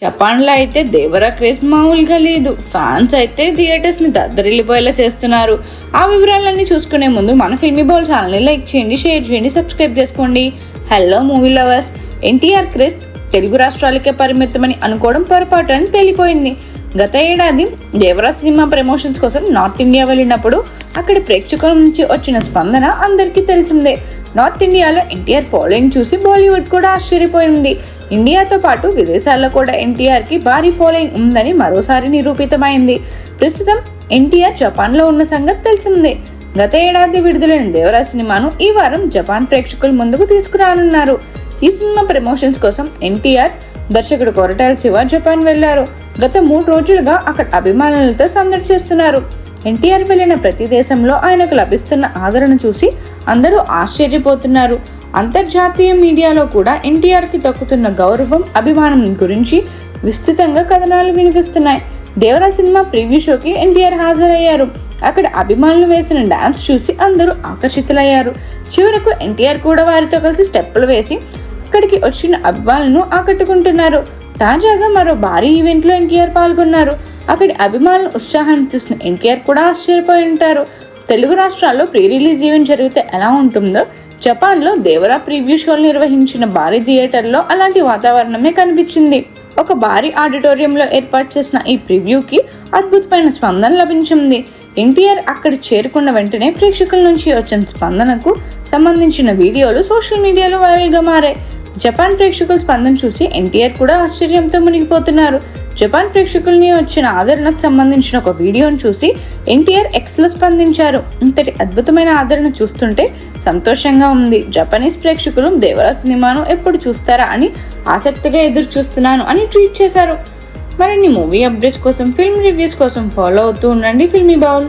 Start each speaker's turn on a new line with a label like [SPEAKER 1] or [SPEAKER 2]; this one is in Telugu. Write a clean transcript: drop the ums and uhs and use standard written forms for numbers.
[SPEAKER 1] జపాన్లో అయితే దేవరా క్రేజ్ మామూలుగా లేదు. ఫ్యాన్స్ అయితే థియేటర్స్ని దద్దరిల్లిపోయేలా చేస్తున్నారు. ఆ వివరాలన్నీ చూసుకునే ముందు మన ఫిల్మీ బౌల్ ఛానల్ని లైక్ చేయండి, షేర్ చేయండి, సబ్స్క్రైబ్ చేసుకోండి. Hello movie lovers, NTR craze Telugu రాష్ట్రాలకే పరిమితమని అనుకోవడం పొరపాటు అని తేలిపోయింది. గత ఏడాది దేవరా సినిమా ప్రమోషన్స్ కోసం నార్త్ ఇండియా వెళ్ళినప్పుడు అక్కడి ప్రేక్షకుల నుంచి వచ్చిన స్పందన అందరికీ తెలిసిందే. నార్త్ ఇండియాలో ఎన్టీఆర్ ఫాలోయింగ్ చూసి బాలీవుడ్ కూడా ఆశ్చర్యపోయింది. ఇండియాతో పాటు విదేశాల్లో కూడా ఎన్టీఆర్కి భారీ ఫాలోయింగ్ ఉందని మరోసారి నిరూపితమైంది. ప్రస్తుతం ఎన్టీఆర్ జపాన్లో ఉన్న సంగతి తెలిసిందే. గత ఏడాది విడుదలైన దేవరా సినిమాను ఈ వారం జపాన్ ప్రేక్షకుల ముందుకు తీసుకురానున్నారు. ఈ సినిమా ప్రమోషన్స్ కోసం ఎన్టీఆర్, దర్శకుడు కొరటాల శివ జపాన్ వెళ్లారు. గత 3 రోజులుగా అక్కడ అభిమానులతో సందడి చేస్తున్నారు. ఎన్టీఆర్ వెళ్లిన ప్రతి దేశంలో ఆయనకు లభిస్తున్న ఆదరణ చూసి అందరూ ఆశ్చర్యపోతున్నారు. అంతర్జాతీయ మీడియాలో కూడా ఎన్టీఆర్కి దక్కుతున్న గౌరవం, అభిమానం గురించి విస్తృతంగా కథనాలు వినిపిస్తున్నాయి. దేవరా సినిమా ప్రివ్యూ షోకి ఎన్టీఆర్ హాజరయ్యారు. అక్కడ అభిమానులు వేసిన డాన్స్ చూసి అందరూ ఆకర్షితులయ్యారు. చివరకు ఎన్టీఆర్ కూడా వారితో కలిసి స్టెప్పులు వేసి అక్కడికి వచ్చిన అభిమానులను ఆకట్టుకుంటున్నారు. తాజాగా మరో భారీ ఈవెంట్లో ఎన్టీఆర్ పాల్గొన్నారు. అక్కడి అభిమానుల ఉత్సాహాన్ని చూసిన ఎన్టీఆర్ కూడా ఆశ్చర్యపోయి ఉంటారు. తెలుగు రాష్ట్రాల్లో ప్రీ రిలీజ్ ఈవెంట్ జరిగితే ఎలా ఉంటుందో జపాన్లో దేవరా ప్రివ్యూ షోలు నిర్వహించిన భారీ థియేటర్లో అలాంటి వాతావరణమే కనిపించింది. ఒక భారీ ఆడిటోరియంలో ఏర్పాటు చేసిన ఈ ప్రివ్యూకి అద్భుతమైన స్పందన లభించింది. ఎన్టీఆర్ అక్కడ చేరుకున్న వెంటనే ప్రేక్షకుల నుంచి వచ్చిన స్పందనకు సంబంధించిన వీడియోలు సోషల్ మీడియాలో వైరల్గా మారాయి. జపాన్ ప్రేక్షకుల స్పందన చూసి ఎన్టీఆర్ కూడా ఆశ్చర్యంతో మునిగిపోతున్నారు. జపాన్ ప్రేక్షకుల్ని వచ్చిన ఆదరణకు సంబంధించిన ఒక వీడియోను చూసి ఎన్టీఆర్ ఎక్స్లో స్పందించారు. ఇంతటి అద్భుతమైన ఆదరణ చూస్తుంటే సంతోషంగా ఉంది. జపనీస్ ప్రేక్షకులు దేవరా సినిమాను ఎప్పుడు చూస్తారా అని ఆసక్తిగా ఎదురు చూస్తున్నాను అని ట్వీట్ చేశారు. మరిన్ని మూవీ అప్డేట్స్ కోసం, ఫిల్మ్ రివ్యూస్ కోసం ఫాలో అవుతూ ఉండండి ఫిల్మీ బౌల్.